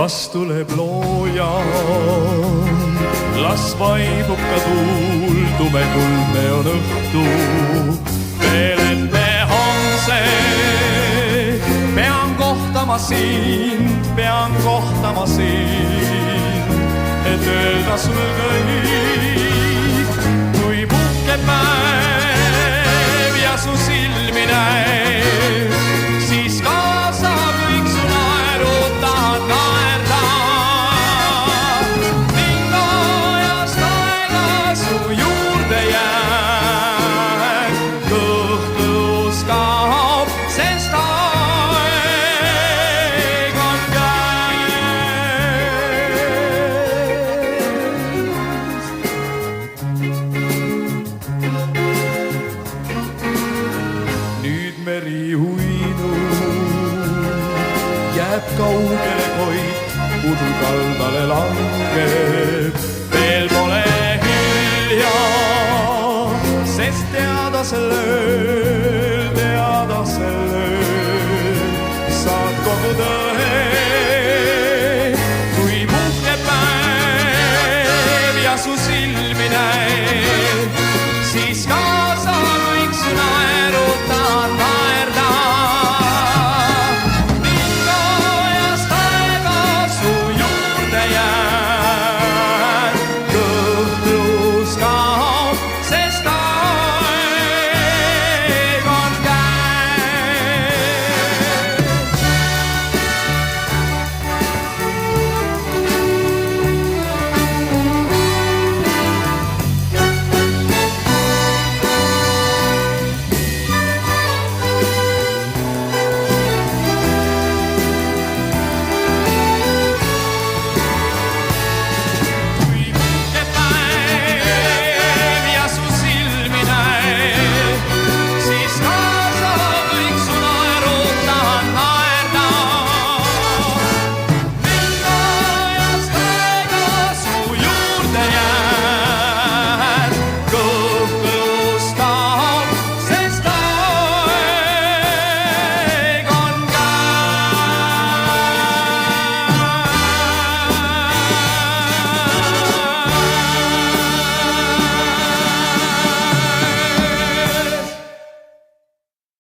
las tuleb looja, las vaibub ka tuul, tume on õhtu. Veel enne homse pean kohtama sind, et öelda sul kõik. Kui puhkeb päev ja su silmi näeb, siis kaasa kõik su naerud tahad naerda. Ning ajast aega su juurde jääb, kõhklus kaob, sest aeg on nüüd meri uinud, jääb kaugele koit, udu kaldale langeb. Veel pole hilja, sest teada selle